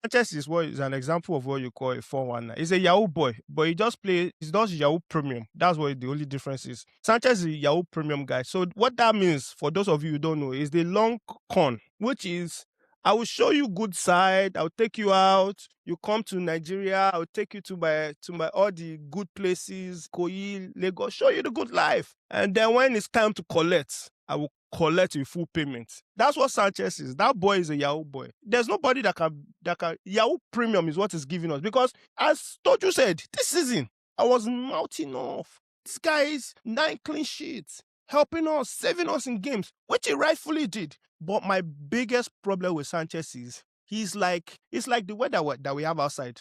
Sanchez is what is an example of what you call a 419. He's a Yahoo boy, but he does Yahoo Premium. That's what the only difference is. Sanchez is a Yahoo Premium guy. So what that means, for those of you who don't know, is the long con, which is I will show you good side. I'll take you out. You come to Nigeria. I'll take you to my all the good places, Koyi, Lagos, show you the good life. And then when it's time to collect, I will collect a full payment. That's what Sanchez is. That boy is a Yahoo boy. There's nobody that can Yahoo Premium is what is giving us, because as Toju said, this season I was mouthing off. This guy is 9 clean sheets, helping us, saving us in games, which he rightfully did. But my biggest problem with Sanchez is it's like the weather that we have outside.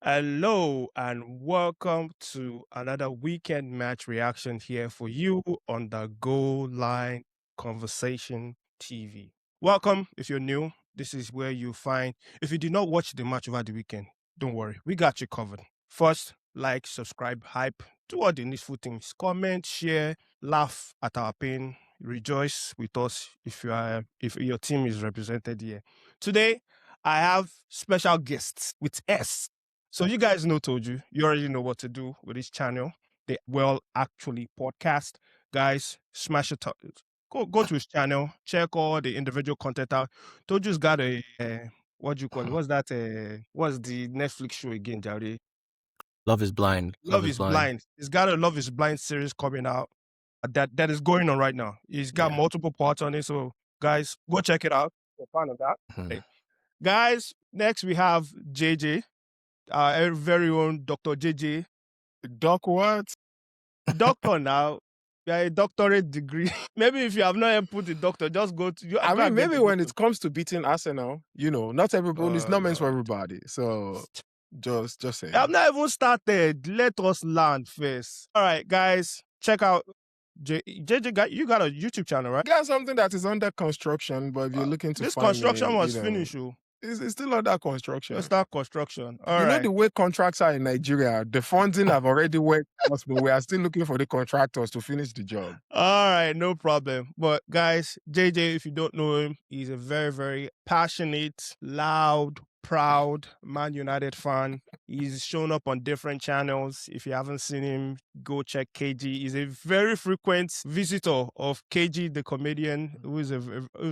Hello and welcome to another weekend match reaction here for you on the Goal Line Conversation TV. Welcome if you're new. This is where you find, if you did not watch the match over the weekend, don't worry, we got you covered. First, like, subscribe, hype, do all the needful things. Comment, share, laugh at our pain, rejoice with us if your team is represented here. Today, I have special guests with S. So you guys know, you already know what to do with this channel, the Well Actually podcast. Guys, smash it up. Go to his channel, check all the individual content out. Toju's got a what do you call it? What's that? What's the Netflix show again, Jari? Love is Blind. Love is Blind. He's got a Love is Blind series coming out that is going on right now. He's got multiple parts on it. So guys, go check it out. You're a fan of that. Okay. Guys, next we have JJ, our very own Dr. JJ. Doc what? Doctor now. Yeah, a doctorate degree. Maybe if you have not yet put the doctor, just go to. I mean, maybe when it comes to beating Arsenal, not everybody. It's not meant for everybody. So just say. I've not even started. Let us learn first. All right, guys, check out JJ. You got a YouTube channel, right? I got something that is under construction, but if you're looking to this find construction me, was finished. It's still under construction. It's not construction. All you right. know the way contracts are in Nigeria, the funding have already worked out, but we are still looking for the contractors to finish the job. All right, no problem. But guys, JJ, if you don't know him, he's a very, very passionate, loud, proud Man United fan. He's shown up on different channels. If you haven't seen him, go check KG. He's a very frequent visitor of KG, the comedian, who's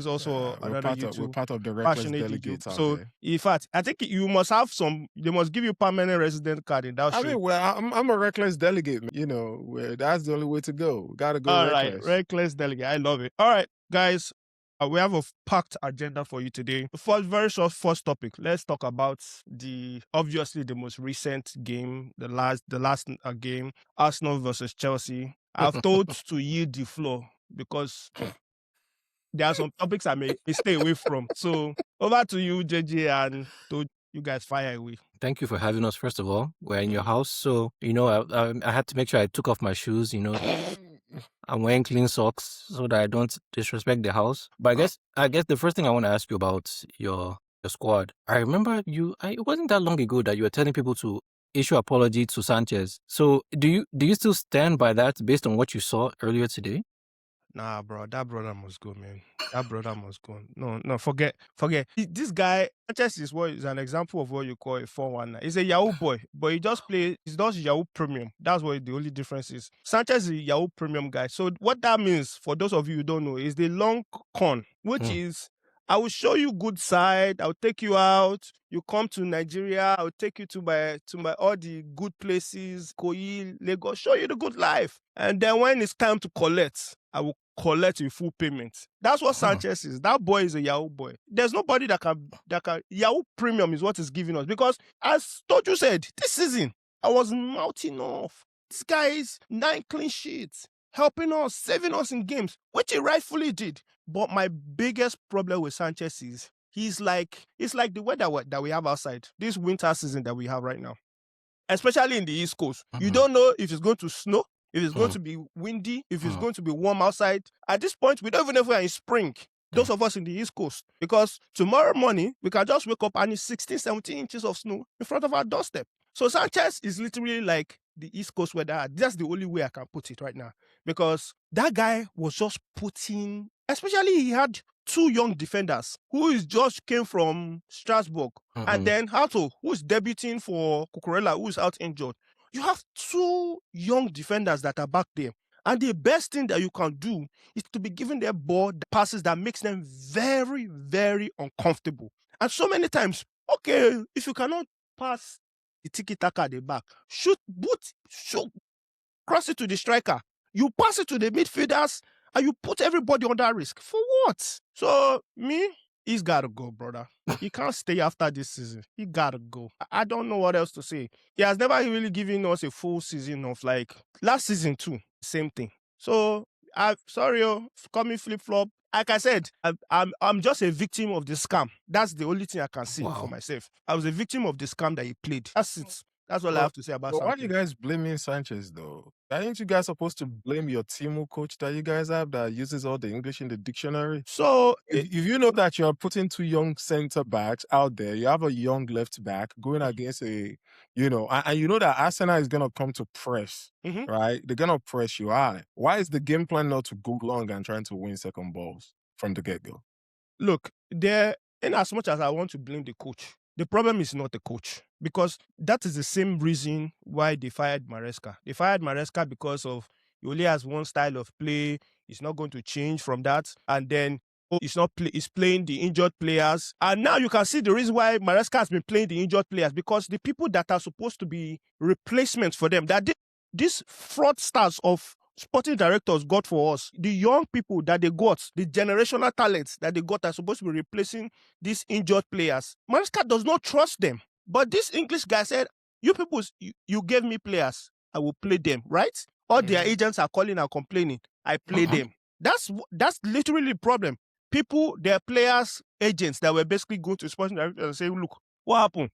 also another YouTube. We're part of the reckless delegates out so, there. In fact, I think you must have they must give you permanent resident card in that show. I mean, well, I'm a reckless delegate. That's the only way to go. We gotta go reckless. All right, reckless delegate. I love it. All right, guys. We have a packed agenda for you today. Very short first topic. Let's talk about obviously the most recent game, the last game, Arsenal versus Chelsea. I've told to yield the floor because there are some topics I may stay away from. So over to you, JJ, and to you guys fire away. Thank you for having us. First of all, we're in your house, so I had to make sure I took off my shoes. I'm wearing clean socks so that I don't disrespect the house. But I guess the first thing I want to ask you about your squad. I remember it wasn't that long ago that you were telling people to issue apology to Sanchez. So do you still stand by that based on what you saw earlier today? Nah, bro, that brother must go, man. That brother must go. No, forget. This guy, Sanchez is an example of what you call a 419. He's a Yahoo boy, but he does Yahoo Premium. That's what the only difference is. Sanchez is a Yahoo Premium guy. So what that means, for those of you who don't know, is the long con, which is I will show you good side. I'll take you out. You come to Nigeria. I'll take you to my all the good places, Koyi, Lagos, show you the good life. And then when it's time to collect, I will collect a full payment. That's what Sanchez is. That boy is a Yahoo boy. There's nobody that can Yahoo Premium is what is giving us, because as Toju said, this season I was mouthing off. This guy is 9 clean sheets, helping us, saving us in games, which he rightfully did. But my biggest problem with Sanchez is it's like the weather that we have outside, this winter season that we have right now, especially in the East Coast. You don't know if it's going to snow, if it's going to be windy, if it's going to be warm outside. At this point, we don't even know if we're in spring, those of us in the East Coast, because tomorrow morning, we can just wake up and it's 16, 17 inches of snow in front of our doorstep. So Sanchez is literally like the East Coast weather. That's the only way I can put it right now, because that guy was just putting, especially he had two young defenders who is just came from Strasbourg, and then Hato, who is debuting for Cucurella, who is out injured. You have two young defenders that are back there. And the best thing that you can do is to be giving their ball the passes that makes them very, very uncomfortable. And so many times, okay, if you cannot pass the tiki-taka at the back, shoot, cross it to the striker. You pass it to the midfielders, and you put everybody under risk. For what? So, he's got to go, brother. He can't stay after this season. He got to go. I don't know what else to say. He has never really given us a full season of last season too. Same thing. So, I'm sorry, call me flip-flop. Like I said, I'm just a victim of the scam. That's the only thing I can see for myself. I was a victim of the scam that he played. That's it. That's all I have to say about But why Sanchez. are you guys blaming Sanchez, though? Aren't you guys supposed to blame your Timo coach that you guys have that uses all the English in the dictionary? So, if you know that you're putting two young center backs out there, you have a young left back going against and you know that Arsenal is going to come to press, right? They're going to press you high. Why is the game plan not to go long and trying to win second balls from the get-go? Look, in as much as I want to blame the coach, the problem is not the coach, because that is the same reason why they fired Maresca. They fired Maresca because he only has one style of play. He's not going to change from that. And then he's playing the injured players. And now you can see the reason why Maresca has been playing the injured players, because the people that are supposed to be replacements for them, that these fraudsters of sporting directors got for us, the young people that they got, the generational talents that they got are supposed to be replacing these injured players. Maresca does not trust them. But this English guy said, you people, you gave me players, I will play them, right? All their agents are calling and complaining. I play them. That's literally the problem. People, their players, agents that were basically going to sporting directors and say, look, what happened?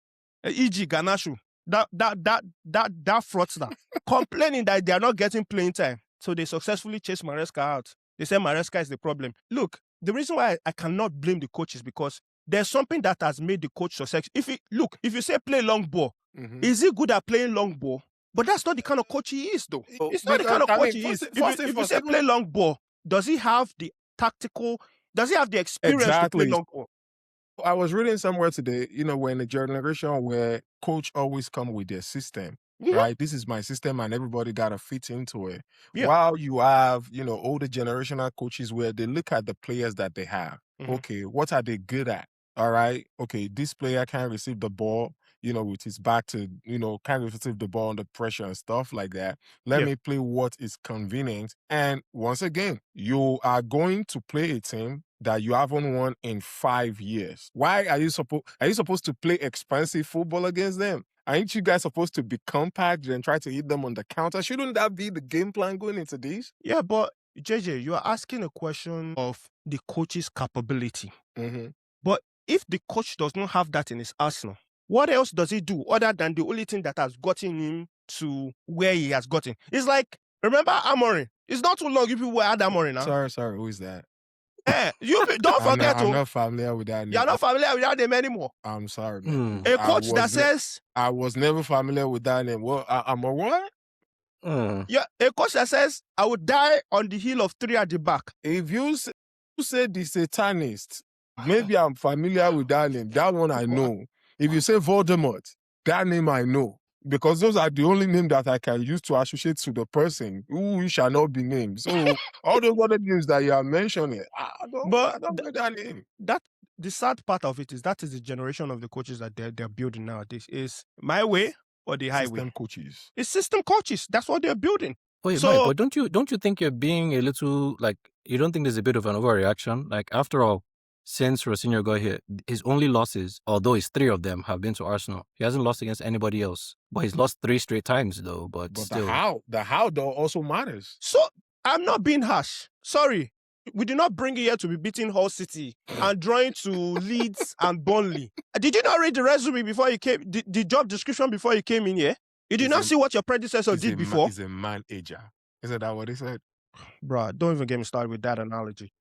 E.g. Ganashu, that fraudster, complaining that they are not getting playing time. So they successfully chased Maresca out. They said Maresca is the problem. Look, the reason why I cannot blame the coach is because there's something that has made the coach successful. If you say play long ball, is he good at playing long ball? But that's not the kind of coach he is, though. It's not the kind of coach he is. If you say play long ball, does he have the experience to play long ball? I was reading somewhere today, we're in a generation where coach always come with their system. Right, this is my system, and everybody gotta fit into it. While you have, older generational coaches where they look at the players that they have. Okay, what are they good at? All right, okay, this player can receive the ball, with his back to, can receive the ball under pressure and stuff like that. Let me play what is convenient. And once again, you are going to play a team that you haven't won in 5 years. Why are you supposed to play expensive football against them? Aren't you guys supposed to be compact and try to hit them on the counter? Shouldn't that be the game plan going into these? Yeah, but JJ, you are asking a question of the coach's capability. But if the coach does not have that in his arsenal, what else does he do other than the only thing that has gotten him to where he has gotten? It's like, remember Amorim? It's not too long you people had Amorim now. Sorry, who is that? You don't forget. I'm not familiar with that name. You're not familiar with that name anymore. I'm sorry, man. A coach that says... I was never familiar with that name. Well, I'm a what? Yeah, a coach that says, I would die on the hill of 3 at the back. If you say the Satanist, maybe I'm familiar with that name. That one I know. If you say Voldemort, that name I know. Because those are the only names that I can use to associate to the person who shall not be named. So all those other names that you are mentioning, I don't know that name. The sad part of it is that is the generation of the coaches that they're building nowadays. Is my way or the highway? System coaches. It's system coaches. That's what they're building. Wait, Mike, but don't you think you're being a little you don't think there's a bit of an overreaction? Like, after all, since Rosinho got here, his only losses, although his 3 of them have been to Arsenal, he hasn't lost against anybody else. But he's lost 3 straight times, though. But still, the how though also matters. So I'm not being harsh. Sorry, we did not bring you here to be beating Hull City and drawing to Leeds and Burnley. Did you not read the resume before you came? The job description before you came in here? You did not see what your predecessor did before? He's a manager. Isn't that what he said? Bro, don't even get me started with that analogy.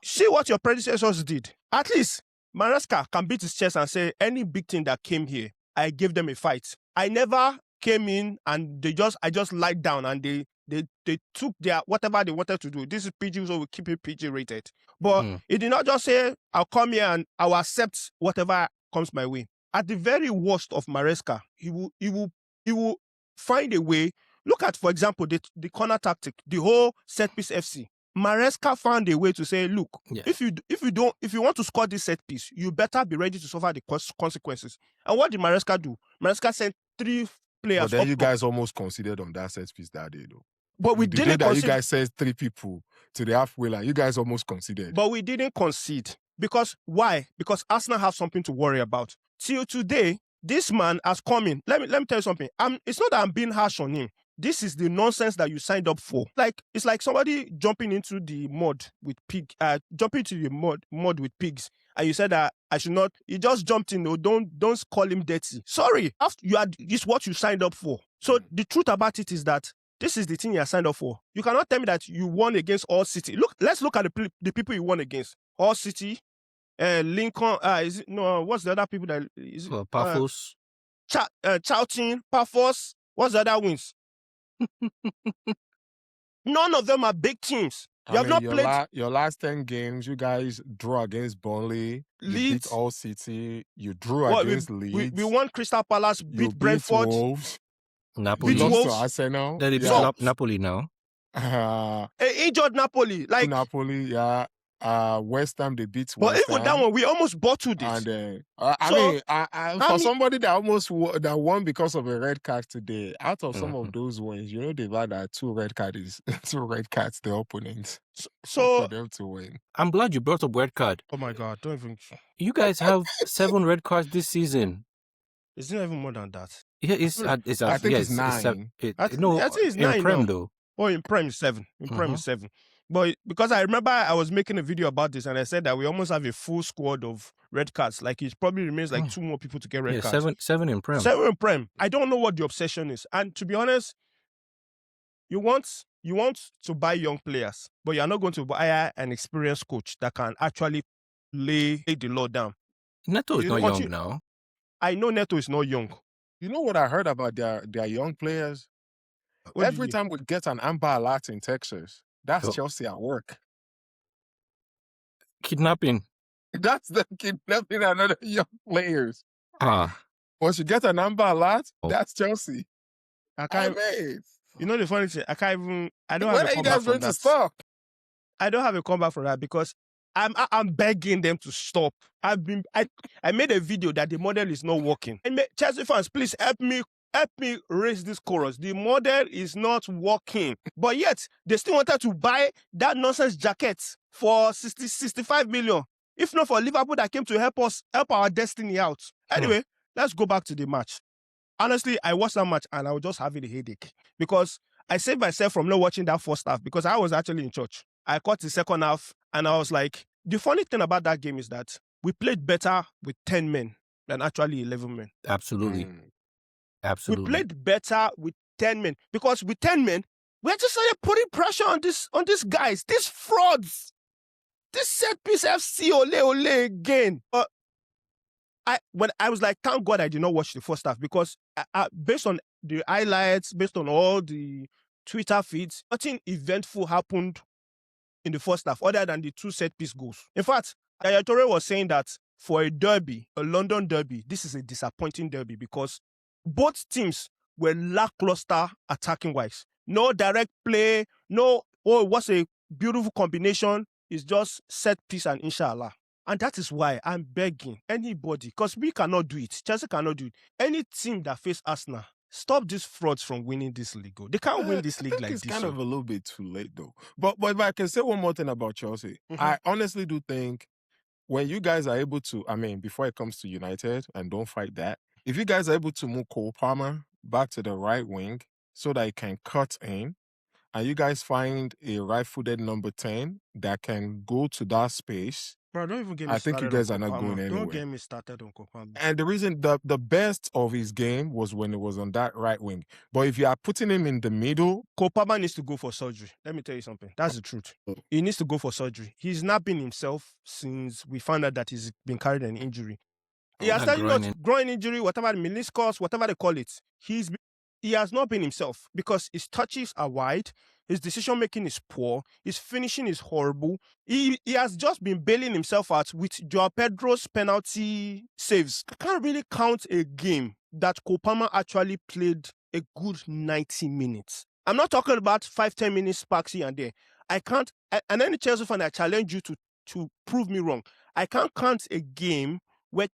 See what your predecessors did. At least Maresca can beat his chest and say, any big thing that came here, I gave them a fight. I never came in and I just lied down and they They took their whatever they wanted to do. This is PG, so we keep it PG rated. But he did not just say, I'll come here and I'll accept whatever comes my way. At the very worst of Maresca, he will find a way. Look at, for example, the corner tactic, the whole set piece FC. Maresca found a way to say, look, if you want to score this set piece, you better be ready to suffer the consequences. And what did Maresca do? Maresca sent 3 players. But then you guys almost conceded on that set piece that day, though. But we didn't concede. You guys sent 3 people to the halfway line. You guys almost conceded. But we didn't concede. Because why? Because Arsenal have something to worry about. Till today, this man has come in. Let me tell you something. It's not that I'm being harsh on him. This is the nonsense that you signed up for. It's like somebody jumping into the mud with jumping to the mud with pigs, and you said that I should not. He just jumped in. No, don't call him dirty. Sorry, it's what you signed up for. So the truth about it is that this is the thing you signed up for. You cannot tell me that you won against All City. Let's look at the people you won against. All City, Lincoln. Is it no? What's the other people that is? Paphos, Charlton, Paphos. What's the other wins? None of them are big teams. You have not played your last 10 games. You guys drew against Burnley, Leeds, you beat All City. You drew against Leeds. We won Crystal Palace, beat Brentford, Wolves, Napoli, beat Wolves, to Arsenal. Then they beat Napoli now. Injured Napoli, Napoli, yeah. West Ham, they beat West Ham. But even that one, we almost bottled it. And for somebody that almost won because of a red card today, out of some of those wins, they've had 2 red cards, the opponents. So for them to win. I'm glad you brought up red card. Oh my God, don't even. You guys have 7 red cards this season. It's not even more than that. Yeah, I think it's 9. I think it's 9 in Prem now. though. Oh, in Prem is 7. In Prem is 7. But because I remember I was making a video about this and I said that we almost have a full squad of red cards. Like it probably remains like 2 more people to get red cards. 7 in Prem. 7 in Prem. I don't know what the obsession is. And to be honest, you want to buy young players, but you're not going to buy an experienced coach that can actually lay the law down. Neto is not young now. I know Neto is not young. You know what I heard about their young players? Every time we get an Amber Alert in Texas, that's Chelsea at work. Kidnapping. That's them kidnapping another young players. Once you get an Amber Alert, that's Chelsea. You know the funny thing? I don't have when a are you guys going to stop? I don't have a comeback for that because I'm begging them to stop. I made a video that the model is not working. And Chelsea fans, please help me raise this chorus. The model is not working. But yet, they still wanted to buy that nonsense jacket for 65 million. If not for Liverpool that came to help our destiny out. Anyway, let's go back to the match. Honestly, I watched that match and I was just having a headache because I saved myself from not watching that first half because I was actually in church. I caught the second half and I was like, the funny thing about that game is that we played better with 10 men than actually 11 men. Absolutely. Absolutely. We played better with 10 men because with 10 men, we just started putting pressure on these guys, these frauds, this set piece FC ole again. I was like, thank God I did not watch the first half because based on the highlights, based on all the Twitter feeds, nothing eventful happened in the first half other than the 2 set piece goals. In fact, Ayo Jay Jay was saying that for a derby, a London derby, this is a disappointing derby because both teams were lackluster attacking wise. No direct play, what's a beautiful combination. It's just set piece and inshallah. And that is why I'm begging anybody, because we cannot do it. Chelsea cannot do it. Any team that face Arsenal, stop these frauds from winning this league. They can't win this league like this. It's kind of a little bit too late though. But if I can say one more thing about Chelsea, I honestly do think when you guys are able to, before it comes to United, and don't fight that, if you guys are able to move Cole Palmer back to the right wing so that he can cut in, and you guys find a right-footed number 10 that can go to that space, bro, don't even get me I think you guys are not going anywhere. Don't get me started on Cole Palmer. And the reason, the best of his game was when it was on that right wing. But if you are putting him in the middle... Cole Palmer needs to go for surgery. Let me tell you something. That's the truth. He needs to go for surgery. He's not been himself since we found out that he's been carrying an injury. He has started growing injury, whatever, meniscus, whatever they call it. he has not been himself because his touches are wide, his decision making is poor, his finishing is horrible. He has just been bailing himself out with Joao Pedro's penalty saves. I can't really count a game that Kopama actually played a good 90 minutes. I'm not talking about 5-10 minutes sparks here and there. I can't, and any Chelsea fan, I challenge you to prove me wrong. I can't count a game where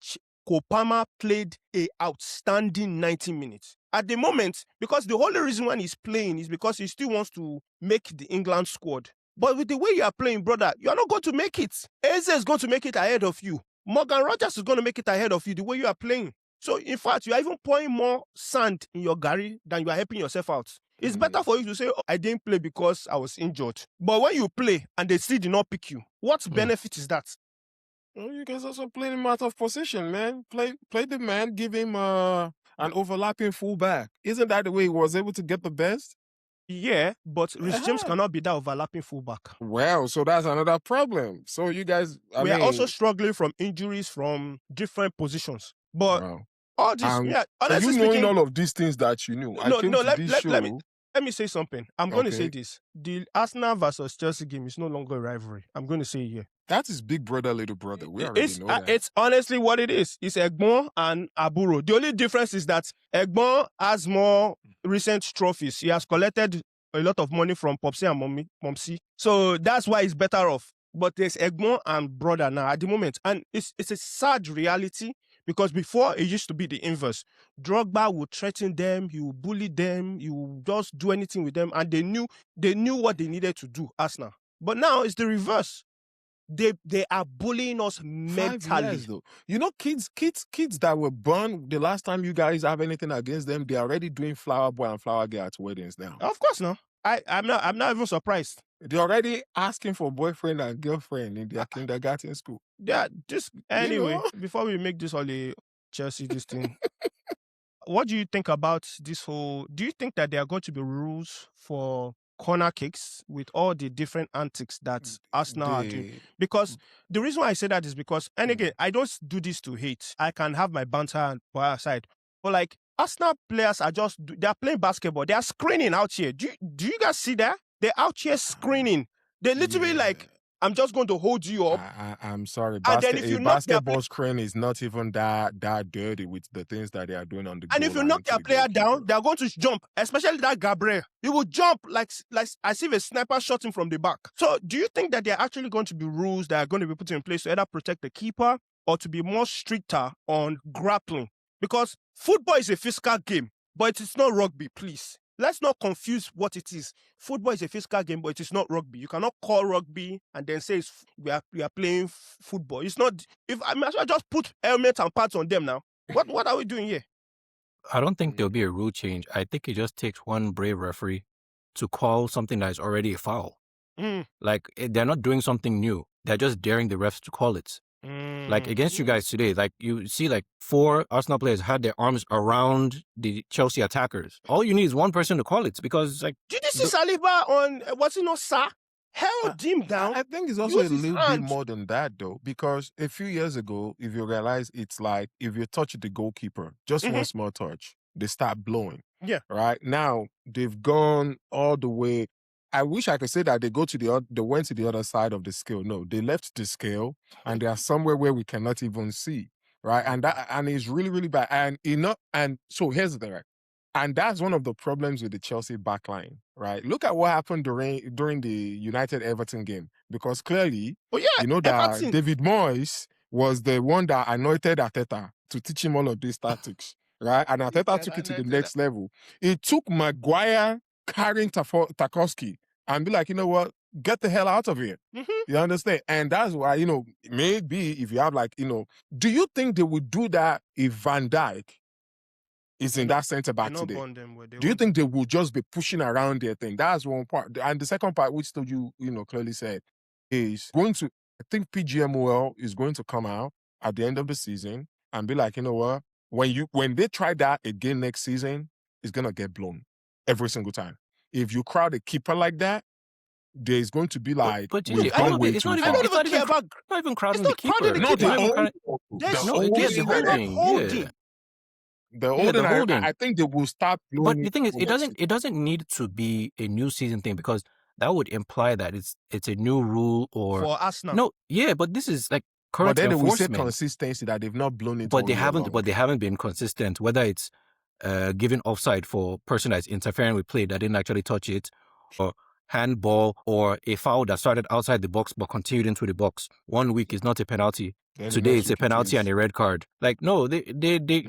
Kopama played a outstanding 90 minutes. At the moment, because the only reason why he's playing is because he still wants to make the England squad. But with the way you are playing, brother, you are not going to make it. Eze is going to make it ahead of you. Morgan Rogers is going to make it ahead of you the way you are playing. So, in fact, you are even pouring more sand in your gari than you are helping yourself out. It's better for you to say, oh, I didn't play because I was injured. But when you play and they still did not pick you, what benefit is that? Well, you guys also play him out of position, man. Play the man, give him an overlapping fullback. Isn't that the way he was able to get the best? Yeah, but Rich James cannot be that overlapping fullback. Well, so that's another problem. So you guys, we are also struggling from injuries from different positions. But all this, honestly you speaking, knowing all of these things that you knew. Let me say something. I'm going to say this. The Arsenal versus Chelsea game is no longer a rivalry. I'm going to say it here. That is big brother, little brother. We already know that. It's honestly what it is. It's Egbon and Aburo. The only difference is that Egbon has more recent trophies. He has collected a lot of money from Popsy and Momsy. So that's why he's better off. But there's Egbon and brother now at the moment. And it's a sad reality because before it used to be the inverse. Drogba would threaten them, he would bully them, he would just do anything with them. And they knew what they needed to do, Arsenal. But now it's the reverse. They are bullying us mentally. 5 years, though. You know, kids that were born the last time you guys have anything against them, they're already doing flower boy and flower girl at weddings now. Of course, no. I'm not even surprised. They're already asking for boyfriend and girlfriend in their kindergarten school. Yeah, anyway, before we make this all a Chelsea this thing, what do you think about this whole? Do you think that there are going to be rules for corner kicks with all the different antics that Arsenal are doing? Because the reason why I say that is because, and again, I don't do this to hate. I can have my banter and put aside. But like, Arsenal players they're playing basketball. They are screening out here. Do you guys see that? They're out here screening. They're literally like, I'm just going to hold you up. I'm sorry. And then if you basketball screen is not even that dirty with the things that they are doing on the And if you knock their player down, they're going to jump, especially that Gabriel. He will jump like as if a sniper shot him from the back. So do you think that there are actually going to be rules that are going to be put in place to either protect the keeper or to be more stricter on grappling? Because football is a physical game, but it's not rugby, please. Let's not confuse what it is. Football is a physical game, but it is not rugby. You cannot call rugby and then say we are playing football. It's not. If I might as well just put helmets and pads on them now. What are we doing here? I don't think there'll be a rule change. I think it just takes one brave referee to call something that is already a foul. Like, they're not doing something new. They're just daring the refs to call it. Like, against you guys today, like, you see, like, 4 Arsenal players had their arms around the Chelsea attackers. All you need is one person to call it because, like... Did you see Saliba on, what's it not, Sa? Held him down. I think it's also a little bit more than that, though, because a few years ago, if you realize, it's like, if you touch the goalkeeper, just one small touch, they start blowing. Yeah. Right? Now, they've gone all the way. I wish I could say that they went to the other side of the scale. No, they left the scale and they are somewhere where we cannot even see, right? And it's really, really bad. And so here's the thing, right? And that's one of the problems with the Chelsea backline, right? Look at what happened during the United-Everton game, because clearly, you know that Everton. David Moyes was the one that anointed Arteta to teach him all of these tactics, right? And Arteta took it to the next level. It took Maguire carrying Tarkowski and be like, you know what, get the hell out of here. You understand? And that's why, maybe if you have do you think they would do that if Van Dijk is in that centre back today? Do you think they will just be pushing around their thing? That's one part. And the second part, which you clearly said, is I think PGMOL is going to come out at the end of the season and be like, you know what, when they try that again next season, it's going to get blown every single time. If you crowd a keeper like that, there's going to be like, but it's not even crowding the keeper. No, it's the whole thing. Yeah. The Yeah, holding, the holding. I think they will start But blowing the it thing is, for next season. it doesn't need to be a new season thing, because that would imply that it's a new rule or For Arsenal. no. Yeah, but this is like But current then they will say enforcement. consistency that they've not blown it But all they year haven't. long. But they haven't been consistent. Whether it's giving offside for person that's interfering with play that didn't actually touch it, or handball, or a foul that started outside the box but continued into the box. 1 week is not a penalty. Then the Today next it's a week it penalty is. and a red card. Like, no, they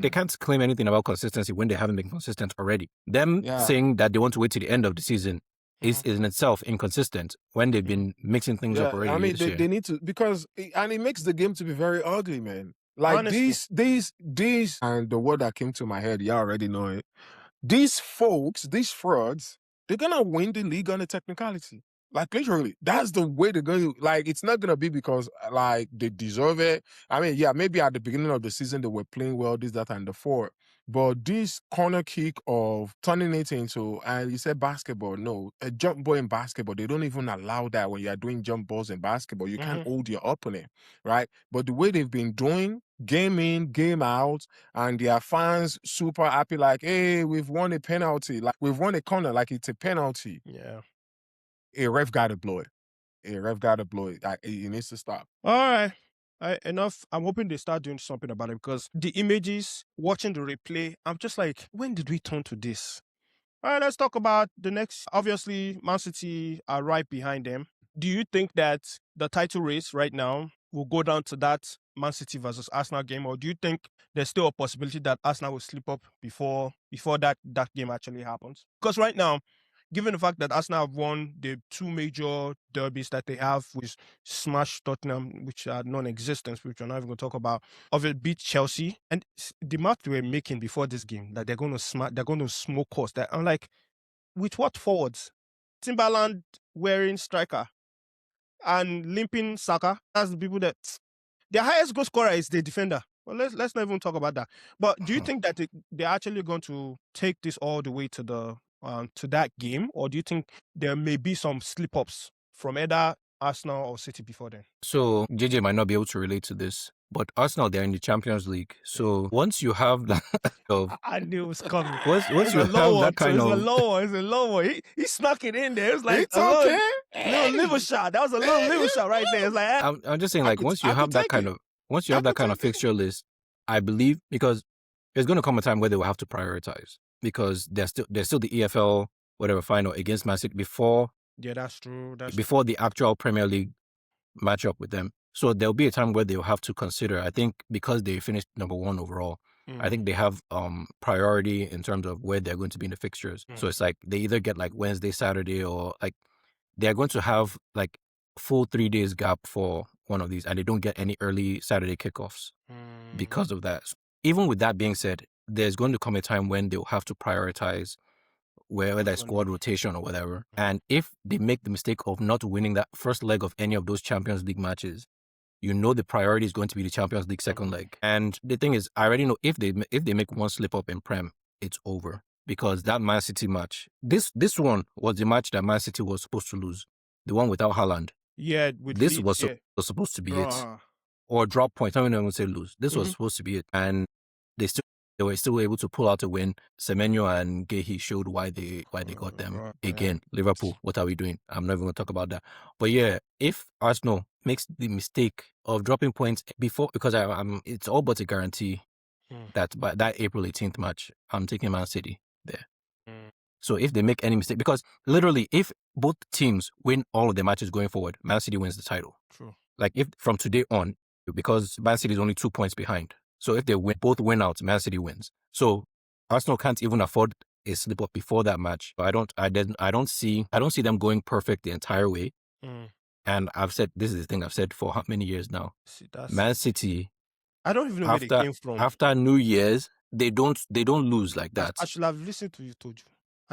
can't claim anything about consistency when they haven't been consistent already. Them Yeah. saying that they want to wait to the end of the season is in itself inconsistent when they've been mixing things up Yeah, already I mean, this year. they need to, because, and it makes the game to be very ugly, man. Like Honestly. these, and the word that came to my head, y'all already know it. These folks, these frauds, they're gonna win the league on a technicality. Like, literally, that's the way they're going to, like, it's not gonna be because, like, they deserve it. I mean, yeah, maybe at the beginning of the season they were playing well, this, that, and the fourth. But this corner kick of turning it into, and you said basketball, no, a jump ball in basketball, they don't even allow that when you're doing jump balls in basketball. You can't hold your opponent, right? But the way they've been doing, game in, game out, and their fans super happy, like, hey, we've won a penalty, like we've won a corner, like it's a penalty. Yeah. A ref got to blow it. A ref got to blow it. Like, it needs to stop. All right. Enough. I'm hoping they start doing something about it, because the images, watching the replay, I'm just like, when did we turn to this? All right, let's talk about the next. Obviously, Man City are right behind them. Do you think that the title race right now will go down to that Man City versus Arsenal game, or do you think there's still a possibility that Arsenal will slip up before that game actually happens? Because right now, given the fact that Arsenal have won the two major derbies that they have, which smash Tottenham, which are non-existent, which we're not even going to talk about, of it beat Chelsea, and the match they were making before this game, that they're going to smoke us. That I'm like, with what forwards? Timberland wearing striker and limping Saka. That's the people that their highest goal scorer is the defender. Well, let's not even talk about that. But do you think that they're actually going to take this all the way to the to that game, or do you think there may be some slip-ups from either Arsenal or City before then? So JJ might not be able to relate to this, but Arsenal, they're in the Champions League. So once you have that of I knew it was coming. once It's you a have low one. that kind It's a of low one. It's a low one. He snuck it in there. It was like It's a little okay. liver shot. That was a little liver shot right there. It's like, I'm just saying, I like, could- once you I have could that take kind it. of once you I have that could kind of take it. fixture list, I believe, because there's going to come a time where they will have to prioritize, because there's still the EFL whatever final against Man City before yeah, that's true. That's before the actual Premier League matchup with them. So there'll be a time where they'll have to consider. I think because they finished number one overall, I think they have priority in terms of where they're going to be in the fixtures. So it's like they either get like Wednesday, Saturday, or like they're going to have like full 3 days gap for one of these, and they don't get any early Saturday kickoffs because of that. So even with that being said, there's going to come a time when they'll have to prioritize whether it's squad rotation or whatever. And if they make the mistake of not winning that first leg of any of those Champions League matches, you know the priority is going to be the Champions League second leg. And the thing is, I already know if they make one slip up in Prem, it's over. Because that Man City match, this one was the match that Man City was supposed to lose. The one without Haaland. yeah. With This Leeds, was yeah. was supposed to be it. Uh, Or drop points. I don't even say lose. This was supposed to be it. And they were still able to pull out a win. Semenyo and Gehi showed why they got them. Again, Liverpool, what are we doing? I'm not even going to talk about that. But yeah, if Arsenal makes the mistake of dropping points before, because it's all but a guarantee that by that April 18th match, I'm taking Man City there. So if they make any mistake, because literally, if both teams win all of their matches going forward, Man City wins the title. True. Like if from today on, because Man City is only 2 points behind. So if they both win out, Man City wins. So Arsenal can't even afford a slip up before that match. I don't see them going perfect the entire way. And I've said, this is the thing I've said for how many years now. See, that's Man City, I don't even know where they came from. after New Year's, they don't lose like that. I should have listened to you. Told you.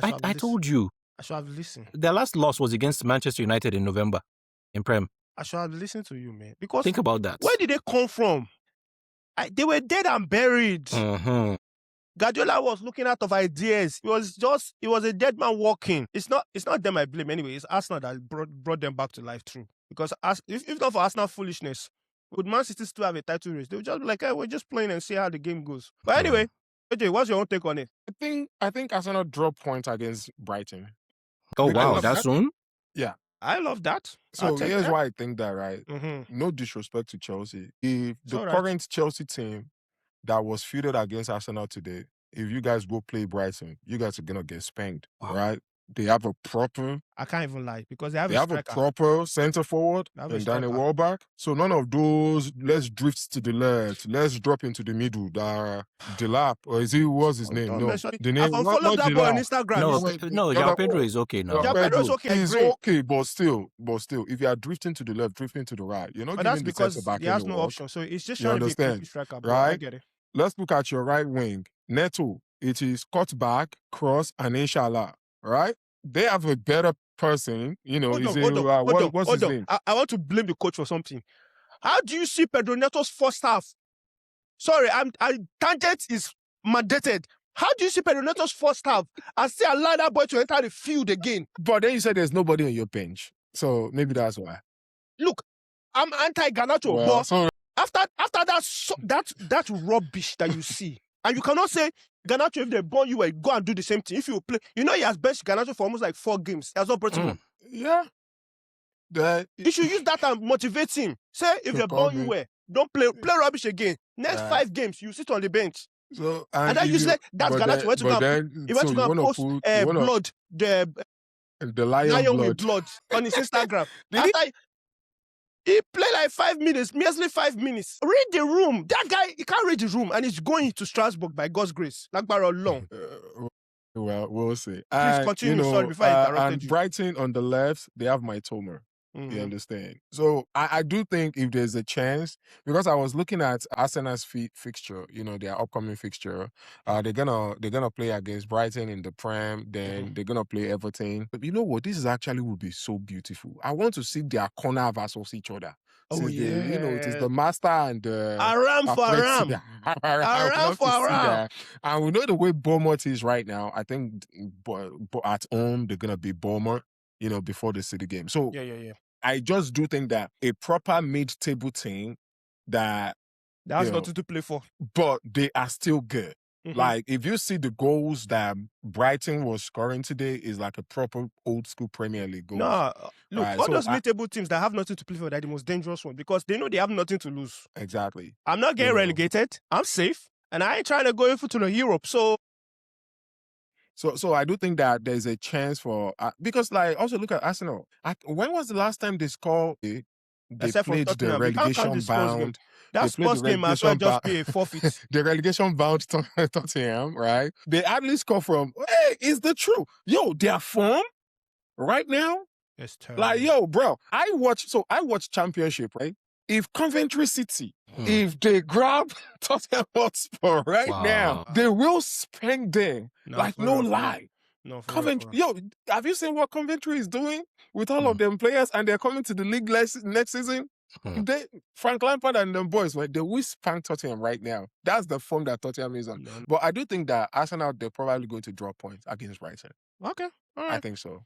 I told you. I should have listened. Their last loss was against Manchester United in November in Prem. I should have listened to you, man. Because Think about that. where did they come from? They were dead and buried. Guardiola was looking out of ideas. It was a dead man walking. It's not them I blame anyway. It's Arsenal that brought them back to life through. Because if not for Arsenal foolishness, would Man City still have a title race? They would just be like, hey, we're just playing and see how the game goes. But anyway, AJ, what's your own take on it? I think Arsenal dropped points against Brighton. Oh Because- wow, love that that. soon? Yeah. I love that. So here's why I think that, right? Mm-hmm. No disrespect to Chelsea. If the all right. current Chelsea team that was fielded against Arsenal today, if you guys go play Brighton, you guys are gonna get spanked, Wow. right? They have a proper I can't even lie because they have a striker. proper center forward They have a and Daniel striker. Welbeck. So none of those let's drift to the left, let's drop into the middle. Delap, or is he what's his name? Don't No. mention it. The I've name unfollowed that boy on Delap. Instagram. No, He's- no, the João other Pedro boy. is okay now. João Pedro is okay, He's great. okay, but still, if you are drifting to the left, drifting to the right, you're not But that's giving the because center back he has any no work. option. So it's just You trying to be a understand, creepy striker. But I right? get it. Let's look at your right wing. Neto, it is cut back, cross, and inshallah, right? They have a better person, Hold is on, what's his name? I want to blame the coach for something. How do you see Pedro Neto's first half? Sorry, tangent is mandated. How do you see Pedro Neto's first half and still allow that boy to enter the field again? But then you said there's nobody on your bench. So maybe that's why. Look, I'm anti-Garnacho, Well, but so after that rubbish that you see, and you cannot say Garnacho, if they burn you, well, go and do the same thing. If you play, he has benched Garnacho for almost like 4 games. He has not brought him up. yeah. You should use that and motivate him. Say if they burn you, well, don't play rubbish again. Next 5 games, you sit on the bench. So And that useless, that's Garnacho went to go and he went to go and post blood, the lion with blood. blood on his Instagram. Did he? After he played like 5 minutes, measly 5 minutes. Read the room. That guy, he can't read the room, and he's going to Strasbourg by God's grace. Like Barrow long. Well, we'll see. Please continue. Sorry, before I interrupted and you. Brighton on the left, they have my Tomer. You understand? So I do think if there's a chance, because I was looking at Arsenal's fixture, their upcoming fixture, they're gonna play against Brighton in the Prem, then they're gonna play Everton. But you know what? This is actually would be so beautiful. I want to see their corner versus each other. Oh, Since it is the master and the Aram for Aram. Aram for Aram. And we know the way Bournemouth is right now. I think at home they're gonna be Bournemouth, before the City game. So Yeah. I just do think that a proper mid-table team that has nothing to play for, but they are still good. Like if you see the goals that Brighton was scoring today, is like a proper old school Premier League goal. No, look, Right, all so those mid-table teams that have nothing to play for, they're the most dangerous one because they know they have nothing to lose. Exactly. I'm not getting relegated. I'm safe, and I ain't trying to go to the Europe. So I do think that there's a chance for because also look at Arsenal. When was the last time they scored? They Except played for the Tottenham. You can't count relegation the Spurs game. bound. That Spurs game as well just be a forfeit. The relegation bound Tottenham, right? They at least score from. Hey, is the truth? Yo, their form right now. It's terrible. Like yo, bro. I watch Championship, right? If Coventry City, if they grab Tottenham Hotspur now, they will spend them. No lie. No, Coventry, yo, have you seen what Coventry is doing with all of them players and they're coming to the league next season? Frank Lampard and them boys, right, they will spank Tottenham right now. That's the form that Tottenham is on. But I do think that Arsenal, they're probably going to drop points against Brighton. Okay. All right. I think so.